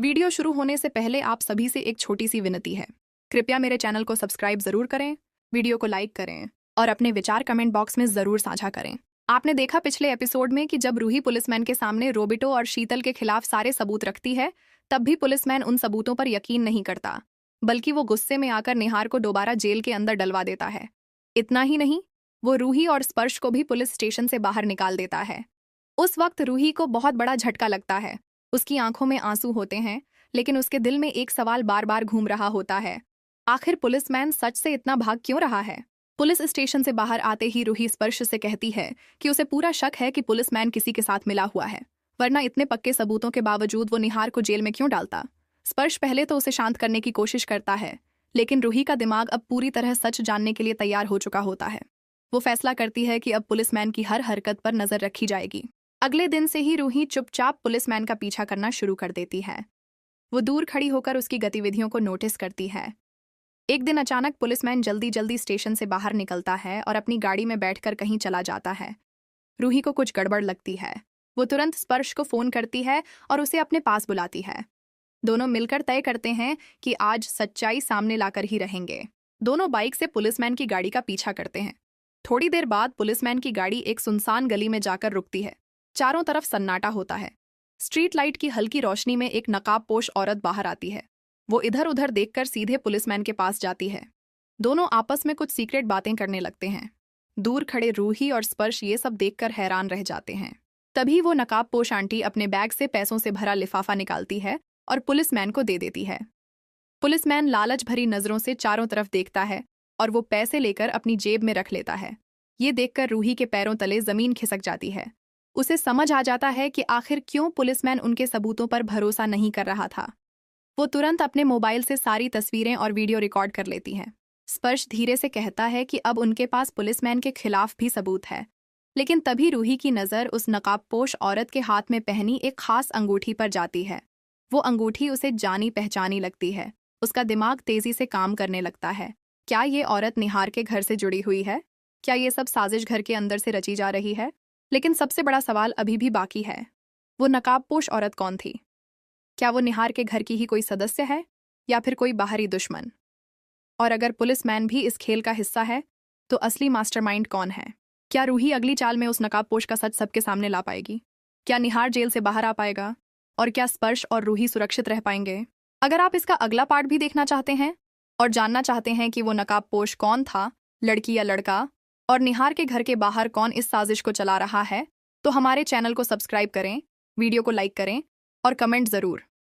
Video शुरू होने से पहले आप सभी से एक छोटी सी विनती है। कृपया मेरे चैनल को सब्सक्राइब जरूर करें, वीडियो को लाइक करें और अपने विचार कमेंट बॉक्स में जरूर साझा करें। आपने देखा पिछले एपिसोड में कि जब रूही पुलिसमैन के सामने रोबिटो और शीतल के खिलाफ सारे सबूत रखती है, तब भी पुलिसमैन उन सबूतों पर यकीन नहीं करता, बल्कि वो गुस्से में आकर निहार को दोबारा जेल के अंदर डलवा देता है। इतना ही नहीं, वो रूही और स्पर्श को भी पुलिस स्टेशन से बाहर निकाल देता है। उस वक्त रूही को बहुत बड़ा झटका लगता है। उसकी आंखों में आंसू होते हैं, लेकिन उसके दिल में एक सवाल बार बार घूम रहा होता है, आखिर पुलिसमैन सच से इतना भाग क्यों रहा है। पुलिस स्टेशन से बाहर आते ही रूही स्पर्श से कहती है कि उसे पूरा शक है कि पुलिसमैन किसी के साथ मिला हुआ है, वरना इतने पक्के सबूतों के बावजूद वो निहार को जेल में क्यों डालता। स्पर्श पहले तो उसे शांत करने की कोशिश करता है, लेकिन रूही का दिमाग अब पूरी तरह सच जानने के लिए तैयार हो चुका होता है। वो फैसला करती है कि अब पुलिसमैन की हर हरकत पर नजर रखी जाएगी। अगले दिन से ही रूही चुपचाप पुलिसमैन का पीछा करना शुरू कर देती है। वो दूर खड़ी होकर उसकी गतिविधियों को नोटिस करती है। एक दिन अचानक पुलिसमैन जल्दी जल्दी स्टेशन से बाहर निकलता है और अपनी गाड़ी में बैठकर कहीं चला जाता है। रूही को कुछ गड़बड़ लगती है। वो तुरंत स्पर्श को फोन करती है और उसे अपने पास बुलाती है। दोनों मिलकर तय करते हैं कि आज सच्चाई सामने लाकर ही रहेंगे। दोनों बाइक से पुलिसमैन की गाड़ी का पीछा करते हैं। थोड़ी देर बाद पुलिसमैन की गाड़ी एक सुनसान गली में जाकर रुकती है। चारों तरफ सन्नाटा होता है। स्ट्रीट लाइट की हल्की रोशनी में एक नकाबपोश औरत बाहर आती है। वो इधर उधर देखकर सीधे पुलिसमैन के पास जाती है। दोनों आपस में कुछ सीक्रेट बातें करने लगते हैं। दूर खड़े रूही और स्पर्श ये सब देखकर हैरान रह जाते हैं। तभी वो नकाबपोश आंटी अपने बैग से पैसों से भरा लिफाफा निकालती है और पुलिसमैन को दे देती है। पुलिसमैन लालच भरी नजरों से चारों तरफ देखता है और वो पैसे लेकर अपनी जेब में रख लेता है। ये देखकर रूही के पैरों तले जमीन खिसक जाती है। उसे समझ आ जाता है कि आखिर क्यों पुलिसमैन उनके सबूतों पर भरोसा नहीं कर रहा था। वो तुरंत अपने मोबाइल से सारी तस्वीरें और वीडियो रिकॉर्ड कर लेती है। स्पर्श धीरे से कहता है कि अब उनके पास पुलिसमैन के खिलाफ भी सबूत है, लेकिन तभी रूही की नज़र उस नकाबपोश औरत के हाथ में पहनी एक खास अंगूठी पर जाती है। वो अंगूठी उसे जानी पहचानी लगती है। उसका दिमाग तेजी से काम करने लगता है। क्या ये औरत निहार के घर से जुड़ी हुई है? क्या ये सब साजिश घर के अंदर से रची जा रही है? लेकिन सबसे बड़ा सवाल अभी भी बाकी है। वो नकाबपोश औरत कौन थी? क्या वो निहार के घर की ही कोई सदस्य है या फिर कोई बाहरी दुश्मन? और अगर पुलिसमैन भी इस खेल का हिस्सा है, तो असली मास्टरमाइंड कौन है? क्या रूही अगली चाल में उस नकाबपोश का सच सबके सामने ला पाएगी? क्या निहार जेल से बाहर आ पाएगा? और क्या स्पर्श और रूही सुरक्षित रह पाएंगे? अगर आप इसका अगला पार्ट भी देखना चाहते हैं और जानना चाहते हैं कि वो नकाबपोश कौन था, लड़की या लड़का, और निहार के घर के बाहर कौन इस साजिश को चला रहा है, तो हमारे चैनल को सब्सक्राइब करें, वीडियो को लाइक करें और कमेंट ज़रूर।